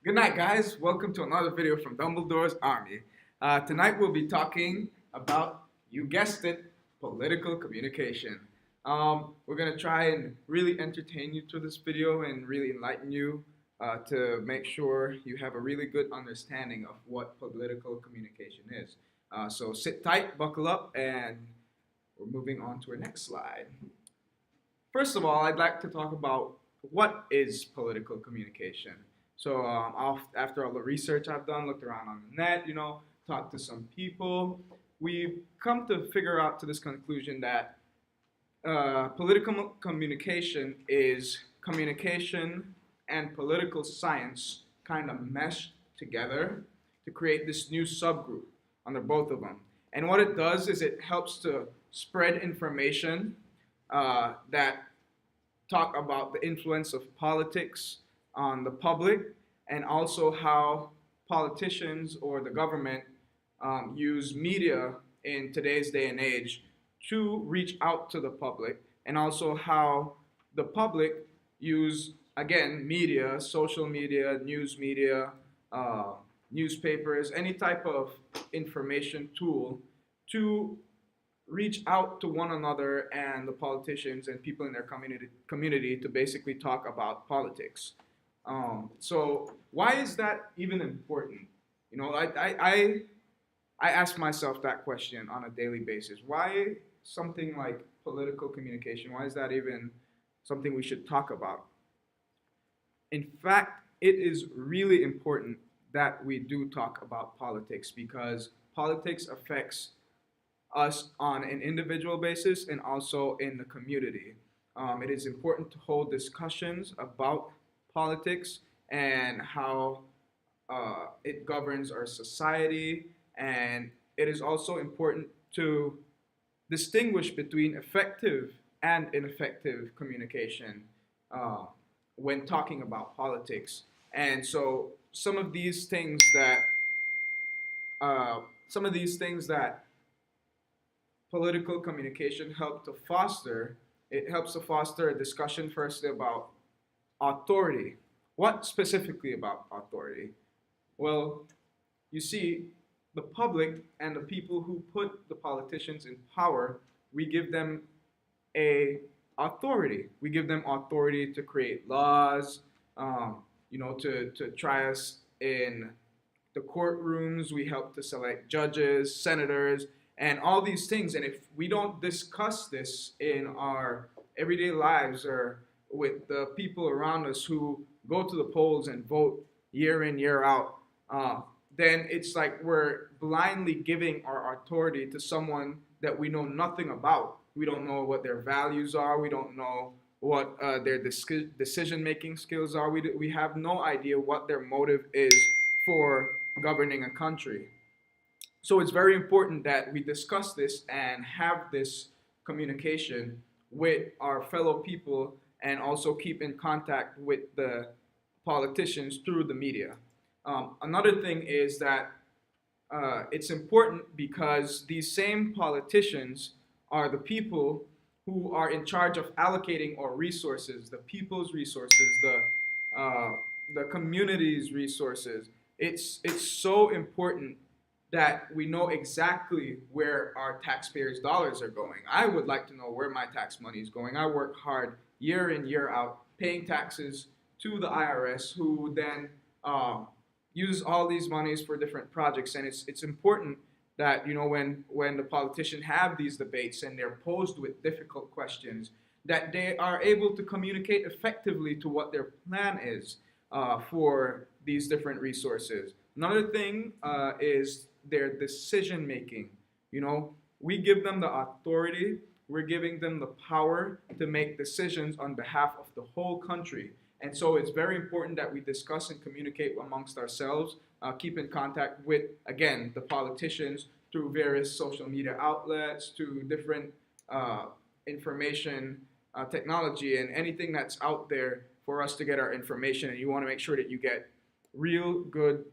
Good night, guys. Welcome to another video from Dumbledore's Army. Tonight we'll be talking about, you guessed it, political communication. We're going to try and really entertain you through this video and really enlighten you to make sure you have a really good understanding of what political communication is. So sit tight, buckle up, and we're moving on to our next slide. First of all, I'd like to talk about what is political communication. So after all the research I've done, looked around on the net, talked to some people, we've come to figure out to this conclusion that political communication is communication and political science kind of meshed together to create this new subgroup under both of them. And what it does is it helps to spread information that talk about the influence of politics on the public and also how politicians or the government use media in today's day and age to reach out to the public, and also how the public use, again, media, social media, news media, newspapers, any type of information tool to reach out to one another and the politicians and people in their community to basically talk about politics. So why is that even important? I ask myself that question on a daily basis. Why something like political communication? Why is that even something we should talk about? In fact, it is really important that we do talk about politics because politics affects us on an individual basis and also in the community. It is important to hold discussions about politics and how it governs our society, and it is also important to distinguish between effective and ineffective communication when talking about politics. And so some of these things that political communication help to foster, it helps to foster a discussion firstly about authority. What specifically about authority? Well, you see, the public and the people who put the politicians in power, we give them a authority. We give them authority to create laws, to try us in the courtrooms. We help to select judges, senators, and all these things. And if we don't discuss this in our everyday lives or with the people around us who go to the polls and vote year in, year out, then it's like we're blindly giving our authority to someone that we know nothing about. We don't know what their values are. We don't know what their decision-making skills are. We have no idea what their motive is for governing a country. So it's very important that we discuss this and have this communication with our fellow people and also keep in contact with the politicians through the media. Another thing is that it's important because these same politicians are the people who are in charge of allocating our resources, the people's resources, the community's resources. It's so important that we know exactly where our taxpayers' dollars are going. I would like to know where my tax money is going. I work hard year in, year out, paying taxes to the IRS, who then use all these monies for different projects. And it's important that when the politicians have these debates and they're posed with difficult questions, that they are able to communicate effectively to what their plan is for these different resources. Another thing is their decision making. We give them the authority, we're giving them the power to make decisions on behalf of the whole country. And so it's very important that we discuss and communicate amongst ourselves, keep in contact with, again, the politicians through various social media outlets, to different information technology and anything that's out there for us to get our information. And you want to make sure that you get real good,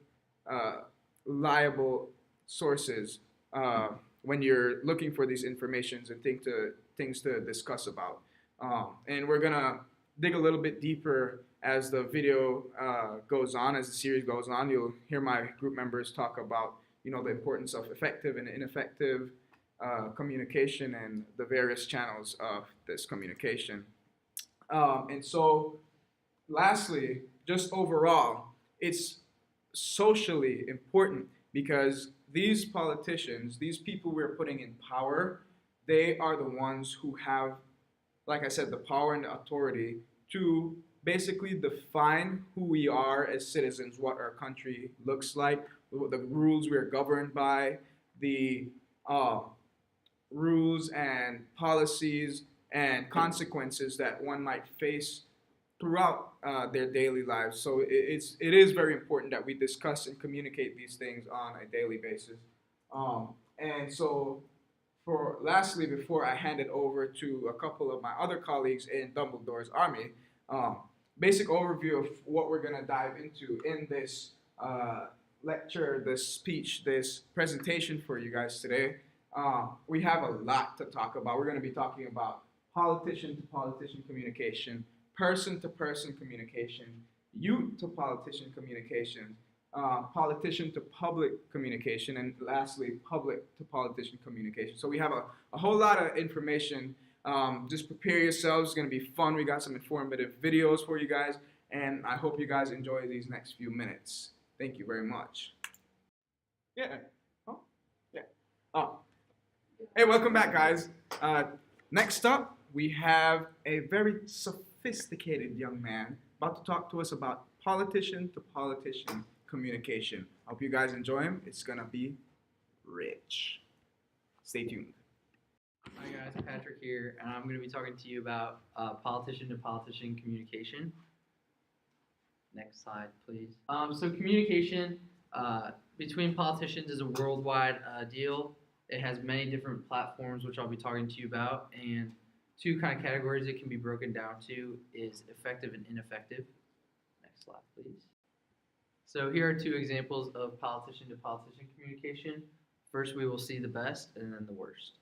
reliable sources when you're looking for these informations and things to discuss about. And we're gonna dig a little bit deeper as the video goes on, as the series goes on, you'll hear my group members talk about, the importance of effective and ineffective communication and the various channels of this communication. And so, lastly, just overall, it's socially important because these politicians, these people we're putting in power, they are the ones who have, like I said, the power and the authority to basically define who we are as citizens, what our country looks like, the rules we're governed by, the rules and policies and consequences that one might face throughout their daily lives. So it is very important that we discuss and communicate these things on a daily basis. And so, lastly, before I hand it over to a couple of my other colleagues in Dumbledore's army, basic overview of what we're going to dive into in this lecture, this speech, this presentation for you guys today. We have a lot to talk about. We're going to be talking about politician-to-politician communication, person-to-person communication, youth-to-politician communication, politician-to-public communication, and lastly, public-to-politician communication. So we have a whole lot of information. Just prepare yourselves. It's going to be fun. We got some informative videos for you guys, and I hope you guys enjoy these next few minutes. Thank you very much. Yeah. Oh, yeah. Oh. Hey, welcome back, guys. Next up, we have a very sophisticated young man about to talk to us about politician-to-politician communication. I hope you guys enjoy him. It's going to be rich. Stay tuned. Hi guys, Patrick here, and I'm going to be talking to you about politician-to-politician communication. Next slide, please. So communication between politicians is a worldwide deal. It has many different platforms, which I'll be talking to you about, and two kind of categories it can be broken down to is effective and ineffective. Next slide, please. So here are two examples of politician-to-politician communication. First, we will see the best, and then the worst.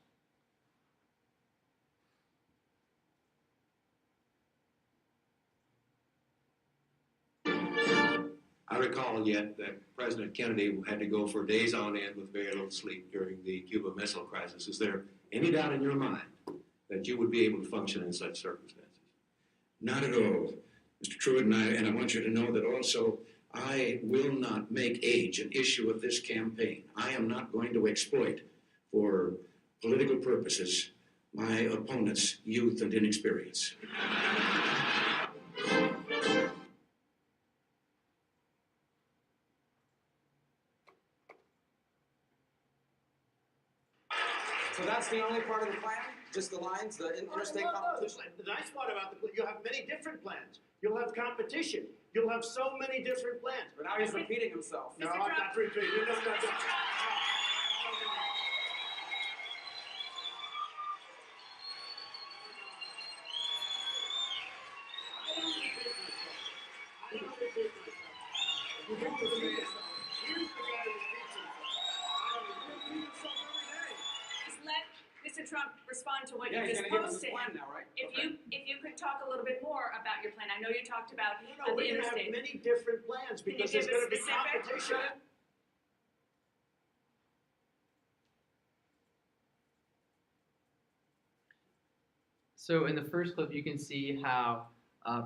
I recall yet that President Kennedy had to go for days on end with very little sleep during the Cuba Missile Crisis. Is there any doubt in your mind that you would be able to function in such circumstances? Not at all, Mr. Truitt, and I want you to know that also I will not make age an issue of this campaign. I am not going to exploit for political purposes my opponent's youth and inexperience. So that's the only part of the plan? Just the lines, the interstate competition? The nice part about the plan, you'll have many different plans. You'll have competition. You'll have so many different plans. But now he's repeating himself. No, I'm not repeating. You know, no. Mr. Trump respond to what Yeah, you he's just gonna give us posted. the plan now, right? If you could talk a little bit more about your plan. I know you talked about No, the we're going to have interstate. many different plans Can you because give there's going to be us specific? competition. So in the first clip, you can see how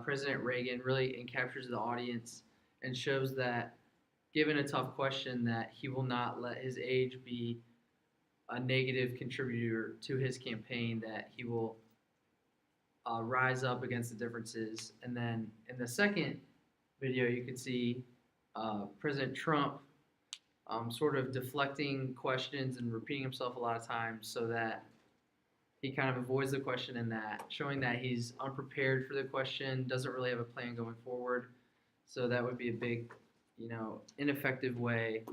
President Reagan really captures the audience and shows that, given a tough question, that he will not let his age be a negative contributor to his campaign, that he will rise up against the differences. And then in the second video, you can see President Trump sort of deflecting questions and repeating himself a lot of times so that he kind of avoids the question, and that showing that he's unprepared for the question, doesn't really have a plan going forward. So that would be a big, ineffective way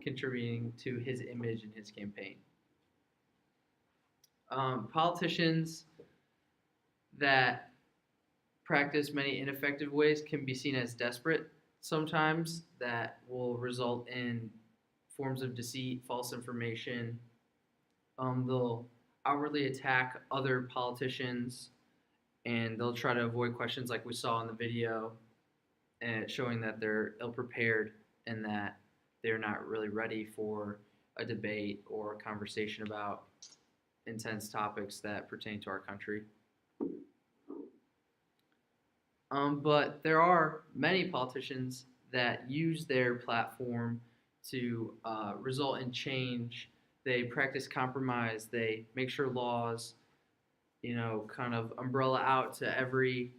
contributing to his image in his campaign. Politicians that practice many ineffective ways can be seen as desperate sometimes, that will result in forms of deceit, false information. They'll outwardly attack other politicians, and they'll try to avoid questions like we saw in the video. and showing that they're ill-prepared and that they're not really ready for a debate or a conversation about intense topics that pertain to our country. But there are many politicians that use their platform to result in change. They practice compromise. They make sure laws, kind of umbrella out to every,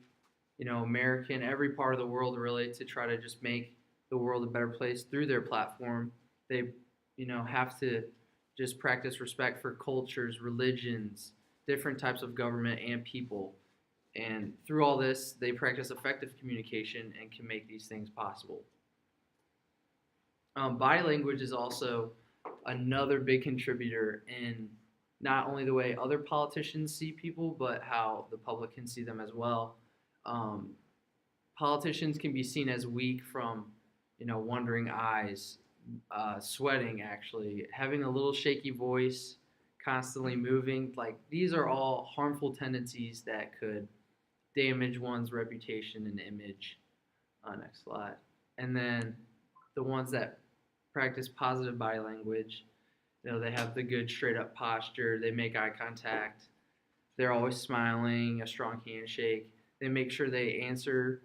American, every part of the world really, to try to just make the world a better place through their platform. They, have to just practice respect for cultures, religions, different types of government and people. And through all this, they practice effective communication and can make these things possible. Body language is also another big contributor in not only the way other politicians see people, but how the public can see them as well. Politicians can be seen as weak from, wandering eyes, sweating actually, having a little shaky voice, constantly moving. Like, these are all harmful tendencies that could damage one's reputation and image. Next slide. And then the ones that practice positive body language, they have the good straight up posture, they make eye contact, they're always smiling, a strong handshake. They make sure they answer,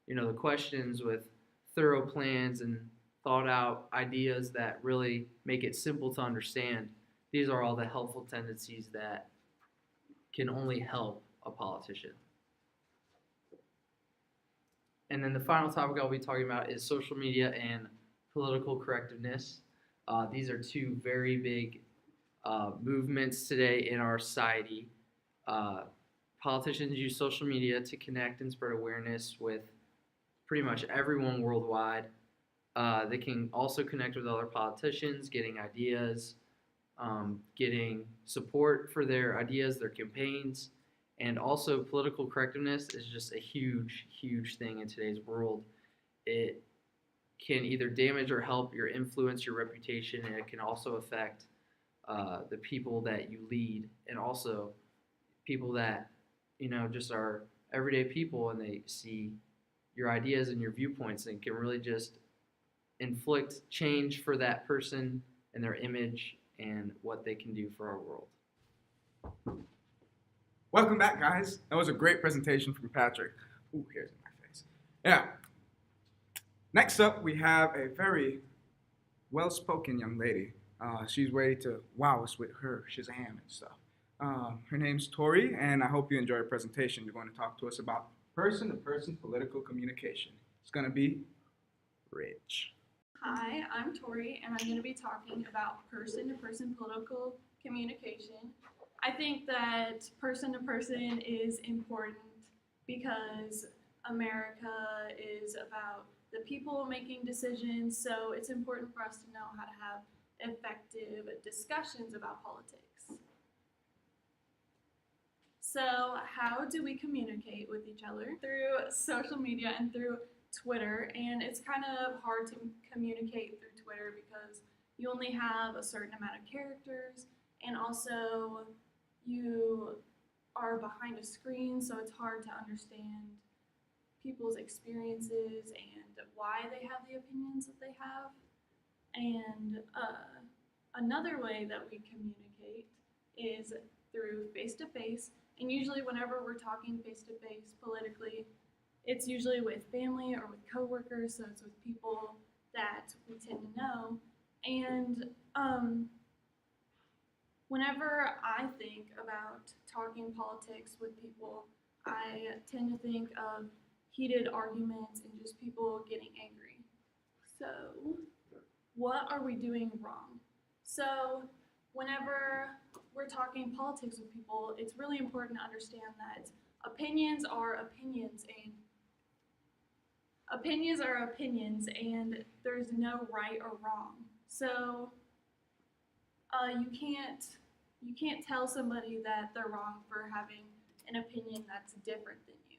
the questions with thorough plans and thought out ideas that really make it simple to understand. These are all the helpful tendencies that can only help a politician. And then the final topic I'll be talking about is social media and political correctness. These are two very big movements today in our society. Politicians use social media to connect and spread awareness with pretty much everyone worldwide. They can also connect with other politicians, getting ideas, getting support for their ideas, their campaigns. And also, political correctness is just a huge, huge thing in today's world. It can either damage or help your influence, your reputation, and it can also affect the people that you lead, and also people that, just are everyday people, and they see your ideas and your viewpoints and can really just inflict change for that person and their image and what they can do for our world. Welcome back, guys. That was a great presentation from Patrick. Ooh, hairs in my face. Yeah. Next up, we have a very well-spoken young lady. She's ready to wow us with her Shazam and stuff. Her name's Tori, and I hope you enjoy her presentation. You're going to talk to us about person-to-person political communication. It's going to be rich. Hi, I'm Tori, and I'm going to be talking about person-to-person political communication. I think that person-to-person is important because America is about the people making decisions, so it's important for us to know how to have effective discussions about politics. So how do we communicate with each other? Through social media and through Twitter, and it's kind of hard to communicate through Twitter because you only have a certain amount of characters, and also you are behind a screen, so it's hard to understand people's experiences and why they have the opinions that they have. And another way that we communicate is through face-to-face, and usually whenever we're talking face-to-face politically, it's usually with family or with coworkers, so it's with people that we tend to know. And whenever I think about talking politics with people, I tend to think of heated arguments and just people getting angry. So, what are we doing wrong? So, whenever we're talking politics with people, it's really important to understand that opinions are opinions, and there's no right or wrong. So, you can't tell somebody that they're wrong for having an opinion that's different than you.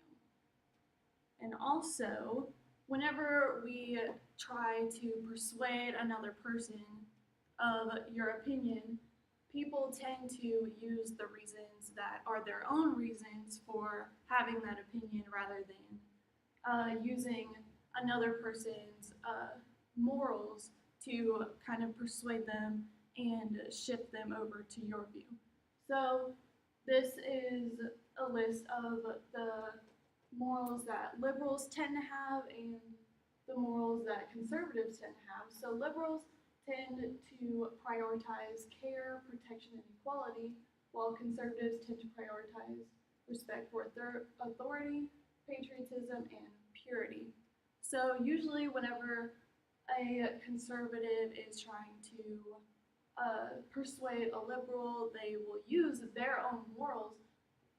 And also, whenever we try to persuade another person of your opinion, people tend to use the reasons that are their own reasons for having that opinion rather than using another person's morals to kind of persuade them and shift them over to your view. So this is a list of the morals that liberals tend to have and the morals that conservatives tend to have. So liberals tend to prioritize care, protection, and equality, while conservatives tend to prioritize respect for authority, patriotism, and purity. So usually whenever a conservative is trying to persuade a liberal, they will use their own morals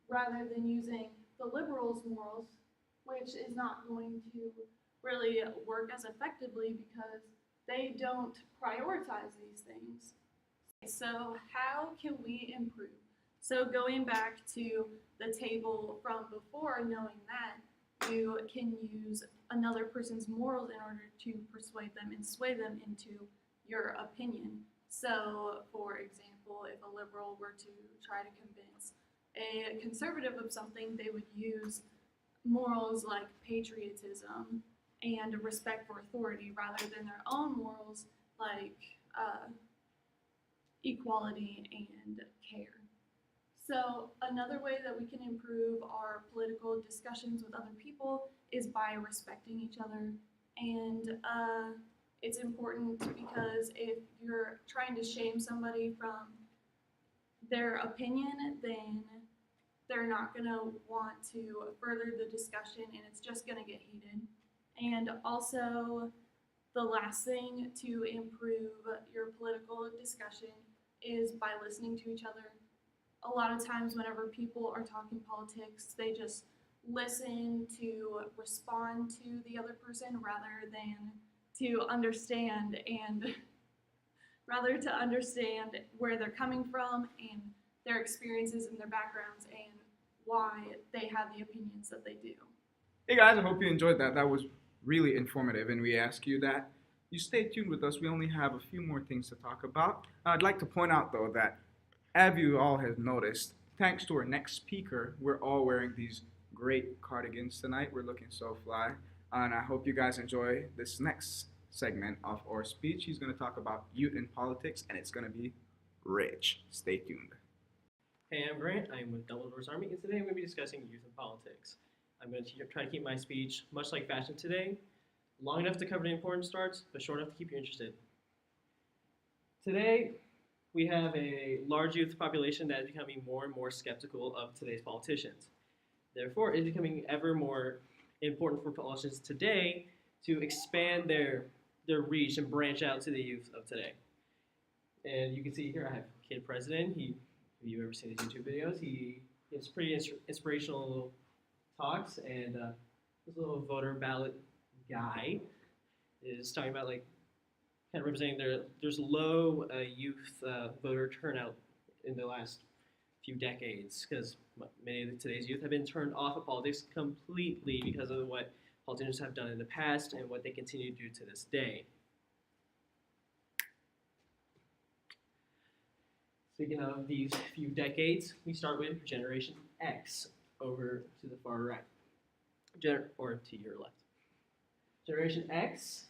rather than using the liberals' morals, which is not going to really work as effectively because they don't prioritize these things. So how can we improve? So going back to the table from before, knowing that you can use another person's morals in order to persuade them and sway them into your opinion. So, for example, if a liberal were to try to convince a conservative of something, they would use morals like patriotism and respect for authority rather than their own morals like equality and care. So another way that we can improve our political discussions with other people is by respecting each other. And it's important because if you're trying to shame somebody from their opinion, then they're not going to want to further the discussion and it's just going to get heated. And also, the last thing to improve your political discussion is by listening to each other. A lot of times whenever people are talking politics, they just listen to respond to the other person rather than to understand where they're coming from and their experiences and their backgrounds and why they have the opinions that they do. Hey guys, I hope you enjoyed that. That was really informative, and we ask you that you stay tuned with us. We only have a few more things to talk about. I'd like to point out though that, as you all have noticed, thanks to our next speaker, we're all wearing these great cardigans tonight. We're looking so fly, and I hope you guys enjoy this next segment of our speech. He's going to talk about youth in politics, and it's going to be rich. Stay tuned. Hey, I'm Grant. I'm with Dumbledore's Army, and today I'm going to be discussing youth and politics. I'm going to try to keep my speech much like fashion today, long enough to cover the important starts, but short enough to keep you interested. Today, we have a large youth population that is becoming more and more skeptical of today's politicians. Therefore, it's becoming ever more important for politicians today to expand their reach and branch out to the youth of today. And you can see here I have Kid President. If you've ever seen his YouTube videos, he gives pretty inspirational talks, and this little voter ballot guy is talking about like kind of representing there's low youth voter turnout in the last few decades because many of today's youth have been turned off of politics completely because of what politicians have done in the past and what they continue to do to this day. Speaking of these few decades, we start with Generation X over to the far right, or to your left. Generation X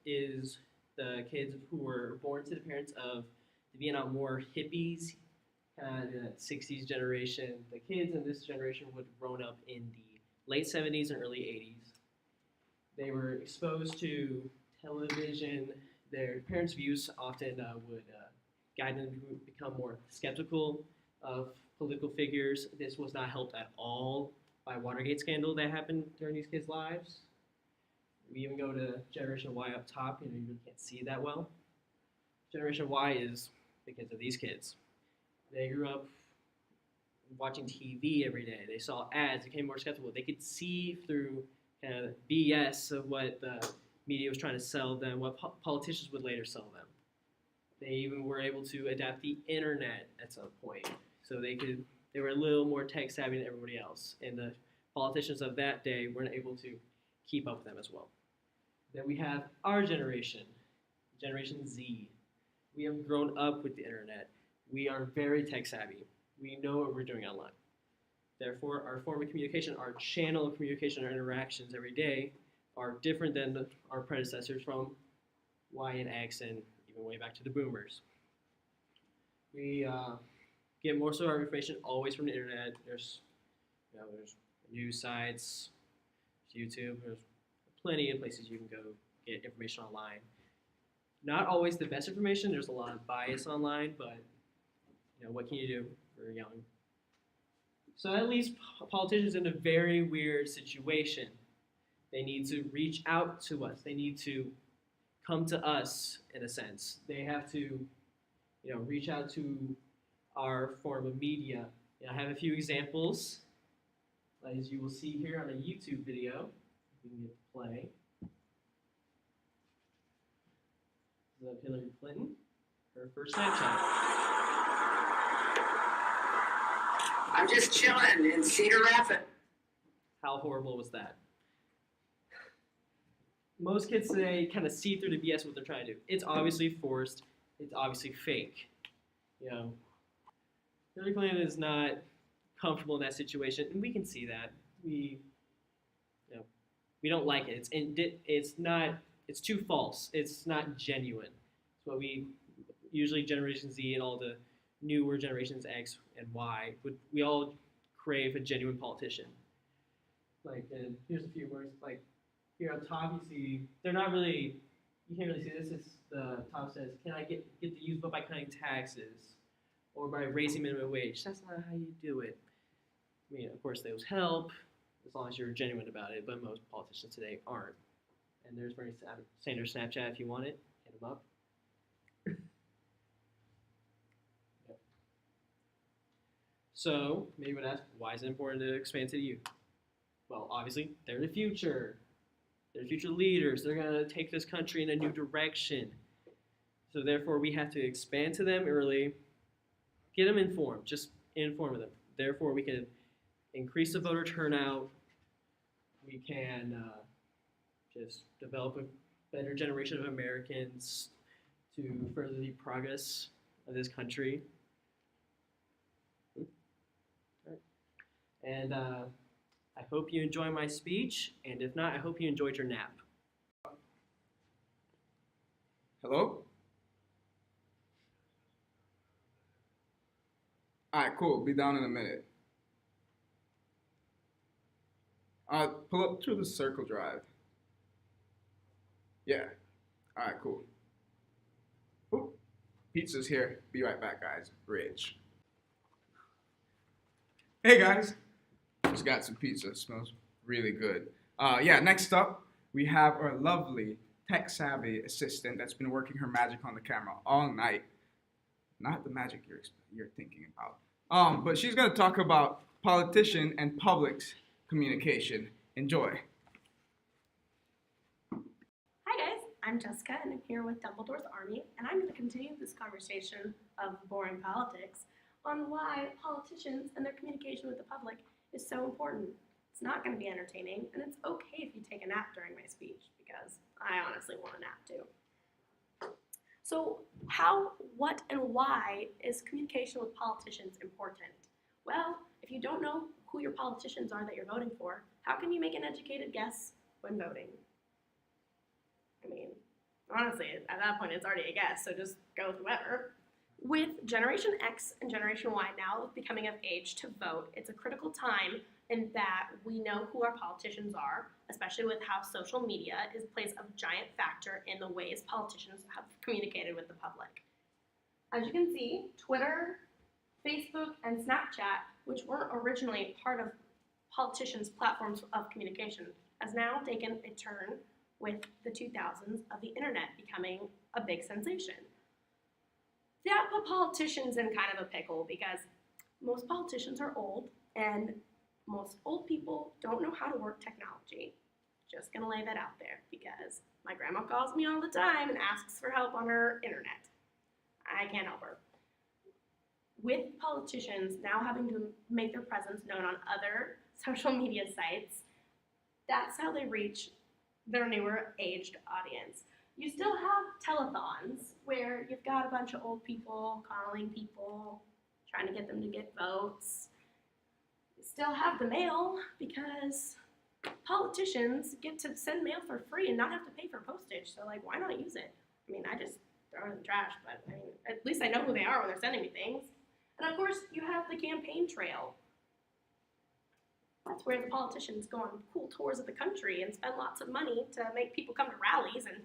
is the kids who were born to the parents of the Vietnam War hippies, the 60s generation. The kids in this generation would have grown up in the late 70s and early 80s. They were exposed to television. Their parents' views often would guide them to become more skeptical of political figures. This was not helped at all by Watergate scandal that happened during these kids' lives. We even go to Generation Y up top, you really can't see that well. Generation Y is the kids of these kids. They grew up watching TV every day. They saw ads, they became more skeptical. They could see through kind of BS of what the media was trying to sell them, what politicians would later sell them. They even were able to adapt the internet at some point. So they were a little more tech savvy than everybody else. And the politicians of that day weren't able to keep up with them as well. Then we have our generation, Generation Z. We have grown up with the internet. We are very tech savvy. We know what we're doing online. Therefore, our form of communication, our channel of communication, our interactions every day are different than our predecessors from Y and X and even way back to the boomers. We get most of our information always from the internet. There's news sites, YouTube. There's plenty of places you can go get information online. Not always the best information. There's a lot of bias online, but what can you do? We're young. So that leaves politicians in a very weird situation. They need to reach out to us. They need to come to us, in a sense. They have to, reach out to our form of media. I have a few examples, as you will see here on a YouTube video. We can get play. This is Hillary Clinton, her first Snapchat. I'm just chilling in Cedar Rapids. How horrible was that? Most kids today kind of see through the BS what they're trying to do. It's obviously forced. It's obviously fake. Hillary Clinton is not comfortable in that situation, and we can see that. We don't like it. It's too false. It's not genuine. It's what we usually Generation Z and all the newer generations X and Y we all crave a genuine politician. And here's a few words. Here on top, you see they're not really. You can't really see this. Is the top says, "Can I get the youth vote by cutting taxes, or by raising minimum wage?" That's not how you do it. Of course, those help as long as you're genuine about it. But most politicians today aren't. And there's Bernie Sanders' Snapchat if you want it. Hit him up. Yep. So maybe you would ask, why is it important to expand to the youth? Well, obviously, they're the future. They're future leaders. They're going to take this country in a new direction. So therefore, we have to expand to them early, get them informed, just inform them. Therefore, we can increase the voter turnout. We can just develop a better generation of Americans to further the progress of this country. And I hope you enjoy my speech, and if not, I hope you enjoyed your nap. Hello? Alright, cool. Be down in a minute. Pull up through the circle drive. Yeah. Alright, cool. Oop. Pizza's here. Be right back, guys. Rich. Hey, guys. Just got some pizza. It smells really good. Next up, we have our lovely tech-savvy assistant that's been working her magic on the camera all night. Not the magic you're thinking about. But she's going to talk about politician and public's communication. Enjoy. Hi guys, I'm Jessica and I'm here with Dumbledore's Army, and I'm going to continue this conversation of boring politics on why politicians and their communication with the public is so important. It's not going to be entertaining, and it's okay if you take a nap during my speech, because I honestly want a nap too. So how, what, and why is communication with politicians important? Well, if you don't know who your politicians are that you're voting for, how can you make an educated guess when voting? I mean, honestly, at that point, it's already a guess, so just go with whoever. With Generation X and Generation Y now becoming of age to vote, it's a critical time in that we know who our politicians are, especially with how social media plays a giant factor in the ways politicians have communicated with the public. As you can see, Twitter, Facebook, and Snapchat, which weren't originally part of politicians' platforms of communication, has now taken a turn with the 2000s of the internet becoming a big sensation. That put politicians in kind of a pickle because most politicians are old and most old people don't know how to work technology. Just gonna lay that out there because my grandma calls me all the time and asks for help on her internet. I can't help her. With politicians now having to make their presence known on other social media sites, that's how they reach their newer aged audience. You still have telethons where you've got a bunch of old people calling people, trying to get them to get votes. You still have the mail because politicians get to send mail for free and not have to pay for postage. So, like, why not use it? I mean, I just throw it in the trash, but I mean, at least I know who they are when they're sending me things. And of course, you have the campaign trail. That's where the politicians go on cool tours of the country and spend lots of money to make people come to rallies and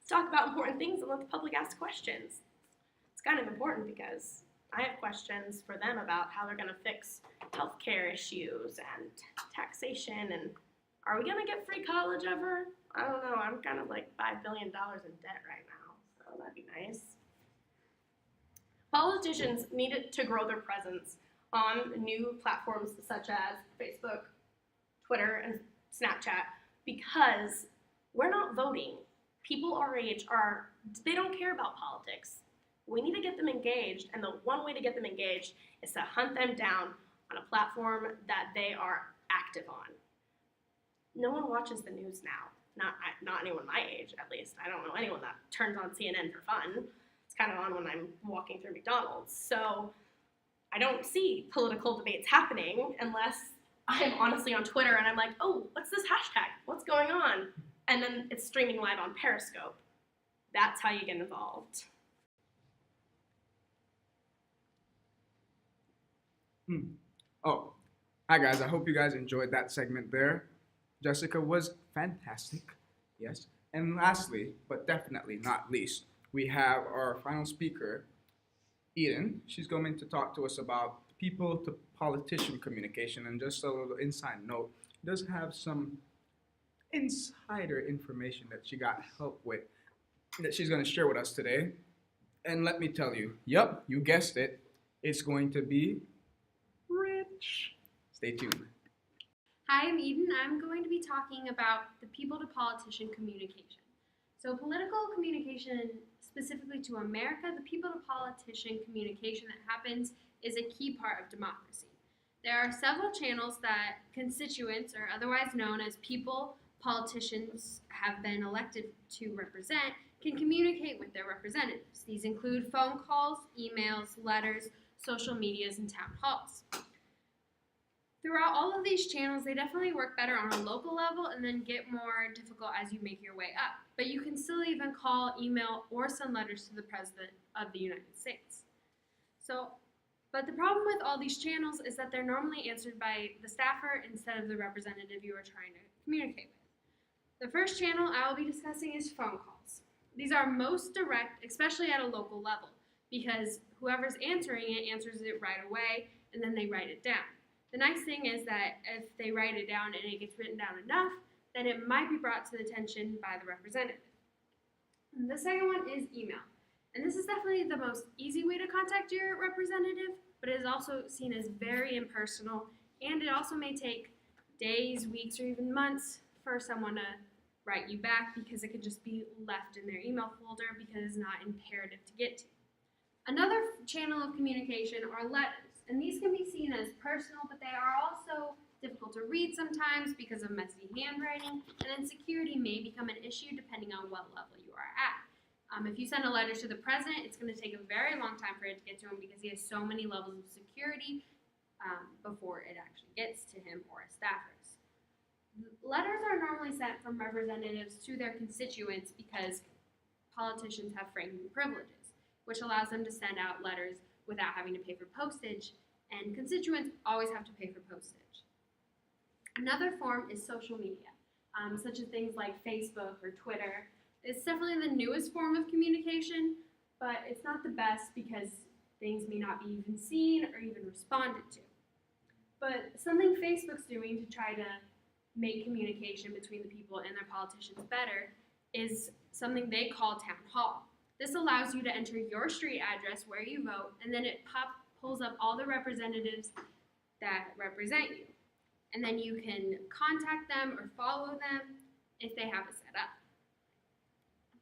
talk about important things and let the public ask questions. It's kind of important because I have questions for them about how they're going to fix healthcare issues and taxation, and are we going to get free college ever? I don't know. I'm kind of like $5 billion in debt right now, so that'd be nice. Politicians need to grow their presence on new platforms such as Facebook, Twitter, and Snapchat because we're not voting. People our age they don't care about politics. We need to get them engaged, and the one way to get them engaged is to hunt them down on a platform that they are active on. No one watches the news now. Not anyone my age, at least. I don't know anyone that turns on CNN for fun. It's kind of on when I'm walking through McDonald's. So I don't see political debates happening unless I'm honestly on Twitter and I'm like, oh, what's this hashtag? What's going on? And then it's streaming live on Periscope. That's how you get involved. Oh, hi guys. I hope you guys enjoyed that segment there. Jessica was fantastic. Yes. And lastly, but definitely not least, we have our final speaker, Edyn. She's going to talk to us about people to politician communication. And just a little inside note, does have some insider information that she got help with that she's going to share with us today. And let me tell you, yep, you guessed it, it's going to be rich. Stay tuned. Hi, I'm Edyn. I'm going to be talking about the people to politician communication. So political communication, specifically to America, the people to politician communication that happens is a key part of democracy. There are several channels that constituents, or otherwise known as people politicians have been elected to represent, can communicate with their representatives. These include phone calls, emails, letters, social medias, and town halls. Throughout all of these channels, they definitely work better on a local level and then get more difficult as you make your way up. But you can still even call, email, or send letters to the President of the United States. But the problem with all these channels is that they're normally answered by the staffer instead of the representative you are trying to communicate with. The first channel I will be discussing is phone calls. These are most direct, especially at a local level, because whoever's answering it answers it right away, and then they write it down. The nice thing is that if they write it down and it gets written down enough, then it might be brought to the attention by the representative. And the second one is email. And this is definitely the most easy way to contact your representative, but it is also seen as very impersonal, and it also may take days, weeks, or even months for someone to write you back because it could just be left in their email folder because it's not imperative to get to. Another channel of communication are letters, and these can be seen as personal, but they are also difficult to read sometimes because of messy handwriting, and insecurity may become an issue depending on what level you are at. If you send a letter to the president, it's going to take a very long time for it to get to him because he has so many levels of security before it actually gets to him or his staffers. Letters are normally sent from representatives to their constituents because politicians have framing privileges, which allows them to send out letters without having to pay for postage, and constituents always have to pay for postage. Another form is social media, such as things like Facebook or Twitter. It's definitely the newest form of communication, but it's not the best because things may not be even seen or even responded to. But something Facebook's doing to try to make communication between the people and their politicians better is something they call town hall. This allows you to enter your street address where you vote, and then it pulls up all the representatives that represent you. And then you can contact them or follow them if they have it set up.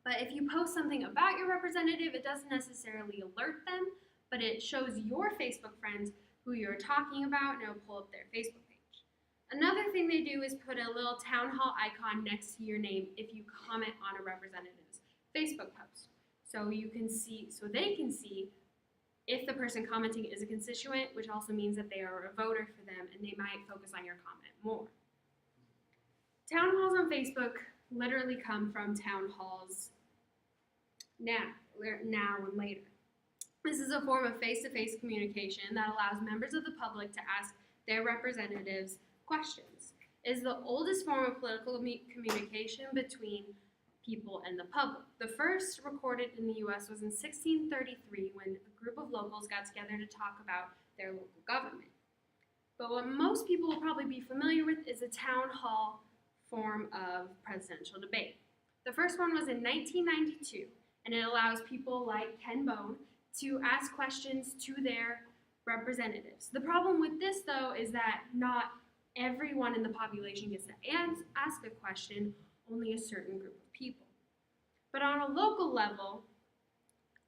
But if you post something about your representative, it doesn't necessarily alert them, but it shows your Facebook friends who you're talking about, and it'll pull up their Facebook page. Another thing they do is put a little town hall icon next to your name if you comment on a representative's Facebook post. So you can see, so they can see if the person commenting is a constituent, which also means that they are a voter for them, and they might focus on your comment more. Town halls on Facebook literally come from town halls now and later. This is a form of face-to-face communication that allows members of the public to ask their representatives questions. It is the oldest form of political communication between people and the public. The first recorded in the U.S. was in 1633 when a group of locals got together to talk about their local government. But what most people will probably be familiar with is a town hall form of presidential debate. The first one was in 1992, and it allows people like Ken Bone to ask questions to their representatives. The problem with this, though, is that not everyone in the population gets to ask a question, only a certain group of people. But on a local level,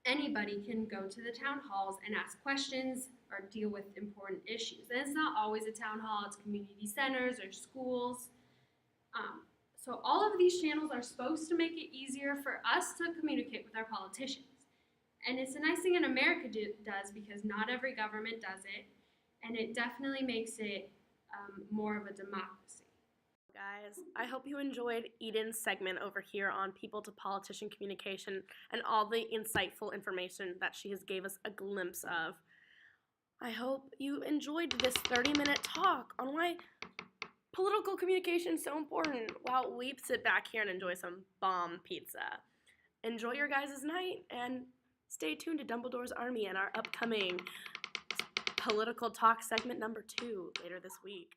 anybody can go to the town halls and ask questions or deal with important issues. And it's not always a town hall, it's community centers or schools. So all of these channels are supposed to make it easier for us to communicate with our politicians. And it's a nice thing in America does because not every government does it, and it definitely makes it more of a democracy. Guys, I hope you enjoyed Edyn's segment over here on people to politician communication and all the insightful information that she has gave us a glimpse of. I hope you enjoyed this 30-minute talk on why political communication is so important while we sit back here and enjoy some bomb pizza. Enjoy your guys' night and stay tuned to Dumbledore's Army and our upcoming political talk segment number 2 later this week.